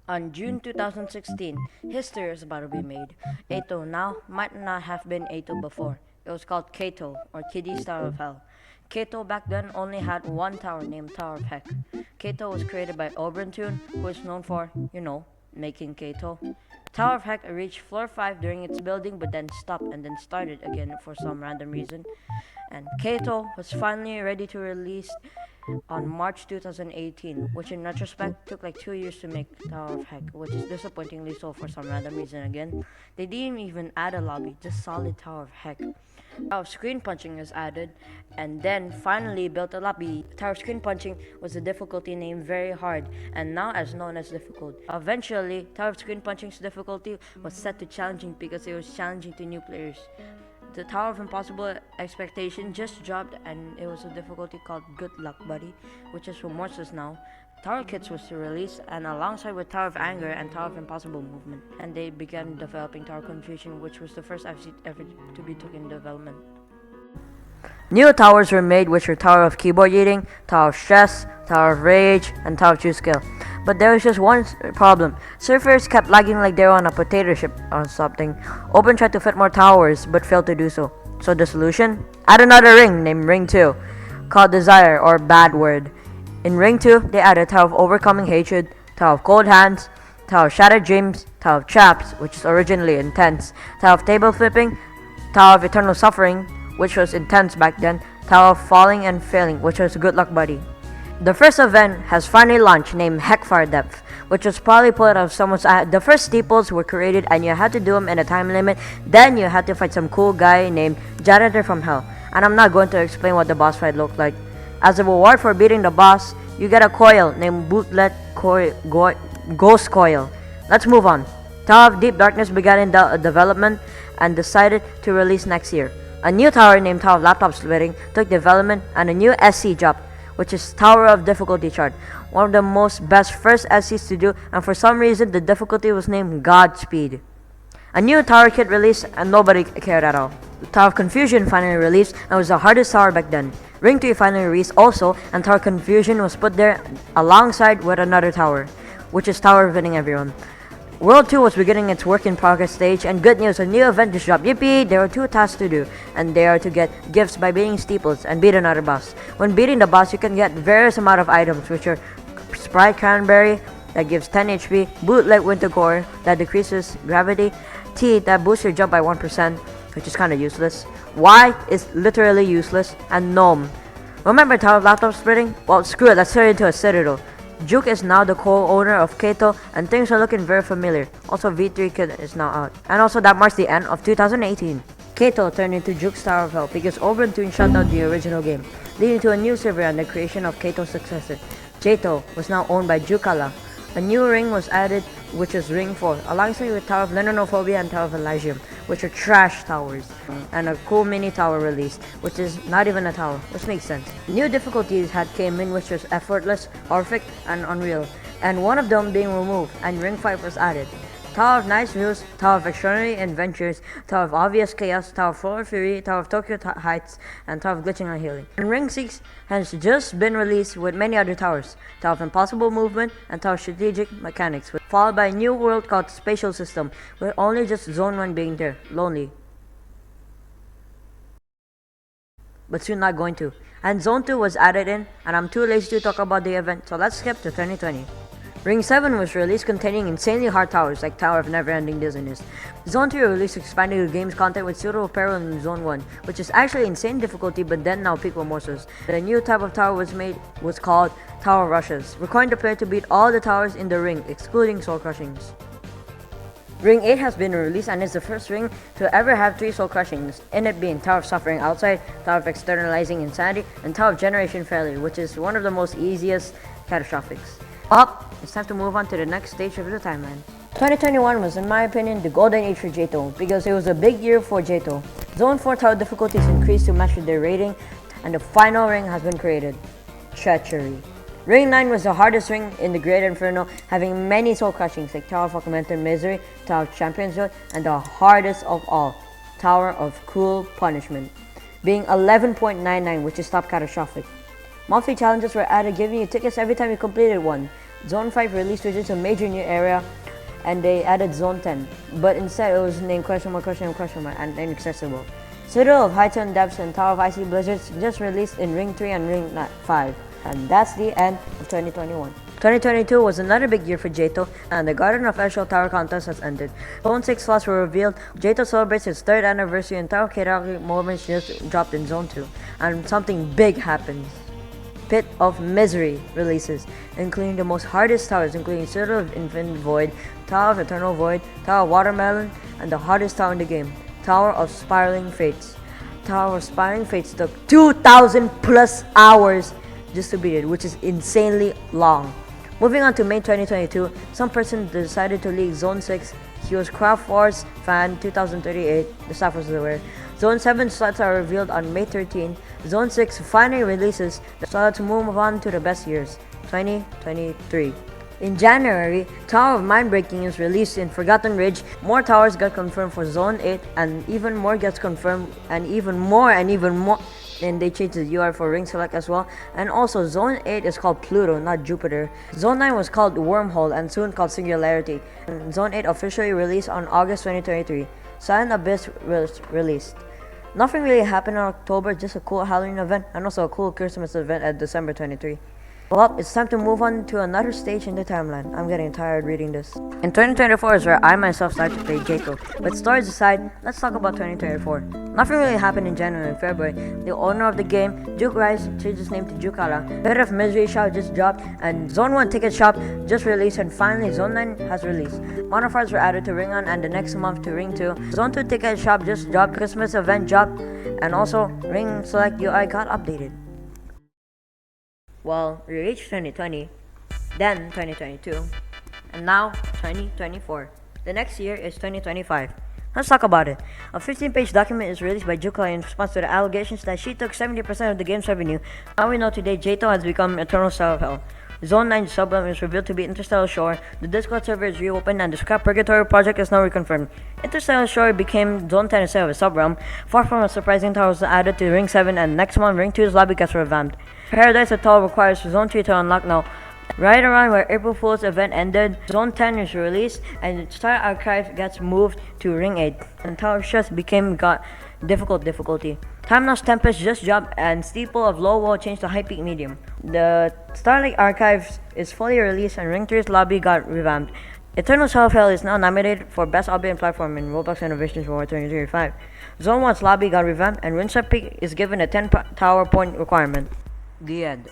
On June 2016, history is about to be made. EToH now might not have been EToH before. It was called KEToH, or Kiddy's Tower of Hell. KEToH back then only had one tower named Tower of Heck. KEToH was created by Oberntune, who is known for, making KEToH. Tower of Heck reached floor 5 during its building but then stopped and then started again for some random reason. And KEToH was finally ready to release on March 2018, which in retrospect took like 2 years to make Tower of Heck, which is disappointingly so for some random reason again. They didn't even add a lobby, just solid Tower of Heck. Tower of Screen Punching is added, and then finally built a lobby. Tower of Screen Punching was a difficulty named Very Hard, and now as known as Difficult. Eventually, Tower of Screen Punching's difficulty was set to Challenging because it was challenging to new players. The Tower of Impossible Expectation just dropped, and it was a difficulty called Good Luck Buddy, which is remorseless now. Tower Kits was released, and alongside with Tower of Anger and Tower of Impossible Movement, and they began developing Tower Confusion, which was the first FC ever to be taken in development. New towers were made, which were Tower of Keyboard Eating, Tower of Stress, Tower of Rage, and Tower of Choose Skill. But there was just one problem. Servers kept lagging like they were on a potato chip or something. Open tried to fit more towers, but failed to do so. So the solution? Add another ring named Ring 2, called Desire or Bad Word. In Ring 2, they added Tower of Overcoming Hatred, Tower of Cold Hands, Tower of Shattered Dreams, Tower of Traps, which is originally intense, Tower of Table Flipping, Tower of Eternal Suffering, which was intense back then, Tower of Falling and Failing, which was Good Luck Buddy. The first event has finally launched named Heckfire Depth, which was probably put out of someone's the first steeples were created and you had to do them in a time limit. Then you had to fight some cool guy named Janitor from Hell. And I'm not going to explain what the boss fight looked like. As a reward for beating the boss, you get a coil named Ghost Coil. Let's move on. Tower of Deep Darkness began in development and decided to release next year. A new tower named Tower of Laptop Splitting took development and a new SC dropped, which is Tower of Difficulty Chart, one of the most best first SCs to do, and for some reason the difficulty was named Godspeed. A new tower kit released and nobody cared at all. Tower of Confusion finally released and was the hardest tower back then. Ring 3 finally released also, and Tower of Confusion was put there alongside with another tower, which is Tower of Winning Everyone. World 2 was beginning its work in progress stage, and good news, a new event just dropped. Yippee! There are 2 tasks to do, and they are to get gifts by beating steeples and beat another boss. When beating the boss, you can get various amount of items, which are Sprite Cranberry, that gives 10 HP, Bootleg Winter Core, that decreases gravity, T, that boosts your jump by 1%, which is kinda useless, Y is literally useless, and Gnome. Remember Tower of Laptop Splitting? Well, screw it, let's turn it into a Citadel. Juke is now the co-owner of KEToH, and things are looking very familiar. Also, V3 Kit is now out. And also, that marks the end of 2018. KEToH turned into Juke's Tower of Hell because Oberntune shut down the original game, leading to a new server and the creation of KEToH's successor. JToH was now owned by Jukala. A new ring was added, which is Ring 4, alongside with Tower of Lenonophobia and Tower of Elysium, which are trash towers, and a cool mini tower released, which is not even a tower, which makes sense. New difficulties had came in, which was Effortless, Horrific, and Unreal, and one of them being removed, and Ring 5 was added. Tower of Nice Views, Tower of Extraordinary Adventures, Tower of Obvious Chaos, Tower of Floor Fury, Tower of Tokyo Heights, and Tower of Glitching and Healing. And Ring 6 has just been released with many other towers, Tower of Impossible Movement, and Tower of Strategic Mechanics, followed by a new world called Spatial System, with only just Zone 1 being there, lonely. But soon not going to. And Zone 2 was added in, and I'm too lazy to talk about the event, so let's skip to 2020. Ring 7 was released containing insanely hard towers like Tower of Never-Ending Dizziness. Zone 3 released expanding the game's content with suitable peril in Zone 1, which is actually insane difficulty but then now peak remorseless. The new type of tower was called Tower Rushes, requiring the player to beat all the towers in the ring, excluding soul crushings. Ring 8 has been released and is the first ring to ever have 3 soul crushings, in it being Tower of Suffering Outside, Tower of Externalizing Insanity, and Tower of Generation Failure, which is one of the most easiest catastrophics. Well, it's time to move on to the next stage of the timeline. 2021 was, in my opinion, the golden age for JToH because it was a big year for JToH. Zone 4 tower difficulties increased to match with their rating, and the final ring has been created, Treachery. Ring 9 was the hardest ring in the Great Inferno, having many soul crushings like Tower of Augmented Misery, Tower of Champions Road, and the hardest of all, Tower of Cruel Punishment, being 11.99, which is top catastrophic. Monthly challenges were added, giving you tickets every time you completed one, Zone 5 released which is a major new area, and they added Zone 10, but instead it was named question mark and inaccessible. Citadel of High-Tone Depths and Tower of Icy Blizzards just released in Ring 3 and Ring 5. And that's the end of 2021. 2022 was another big year for EToH, and the Garden of Eschol Tower contest has ended. Zone 6 slots were revealed. EToH celebrates its 3rd anniversary, and Tower Karaoke moments just dropped in Zone 2. And something big happens. Pit of Misery releases, including the most hardest towers, including Citadel of Infinite Void, Tower of Eternal Void, Tower of Watermelon, and the hardest tower in the game, Tower of Spiraling Fates. Tower of Spiraling Fates took 2,000 plus hours just to beat it, which is insanely long. Moving on to May 2022, some person decided to leak Zone 6. He was Craft Wars fan 2038, the staff was aware. Zone 7 slots are revealed on May 13. Zone 6 finally releases, so let's move on to the best years, 2023. In January, Tower of Mindbreaking is released in Forgotten Ridge. More towers got confirmed for Zone 8, and even more gets confirmed, and even more. And they changed the UI for Ring Select as well. And also, Zone 8 is called Pluto, not Jupiter. Zone 9 was called Wormhole and soon called Singularity. And Zone 8 officially released on August 2023. Silent Abyss was released. Nothing really happened in October, just a cool Halloween event and also a cool Christmas event at December 23. Well, it's time to move on to another stage in the timeline. I'm getting tired reading this. In 2024 is where I myself started to play EToH. But stories aside, let's talk about 2024. Nothing really happened in January and February. The owner of the game, Duke Rise, changed his name to Jukala. Pit of Misery Shop just dropped, and Zone 1 Ticket Shop just released, and finally Zone 9 has released. Modifiers were added to Ring 1 and the next month to Ring 2. Zone 2 Ticket Shop just dropped, Christmas event dropped, and also Ring Select UI got updated. Well, we reached 2020, then 2022, and now 2024. The next year is 2025. Let's talk about it. A 15-page document is released by Jukla in response to the allegations that she took 70% of the game's revenue. Now we know today EToH has become Eternal Star of Hell. Zone 9 subrealm is revealed to be Interstellar Shore, the Discord server is reopened, and the Scrap Purgatory project is now reconfirmed. Interstellar Shore became Zone 10 instead of a subrealm. Far from a surprising tower was added to Ring 7, and next month Ring 2's lobby gets revamped. Paradise Atoll requires Zone 3 to unlock now. Right around where April Fool's event ended, Zone 10 is released, and Star Archive gets moved to Ring 8, and Tower Stress became difficulty. Time Lost Tempest just dropped, and Steeple of Low Wall changed to High Peak Medium. The Starlight Archives is fully released, and Ring 3's lobby got revamped. Eternal Star of Hell is now nominated for Best Albeit Platform in Roblox Innovations Award 2035. Zone 1's lobby got revamped, and Ring Peak is given a 10 tower point requirement. The end.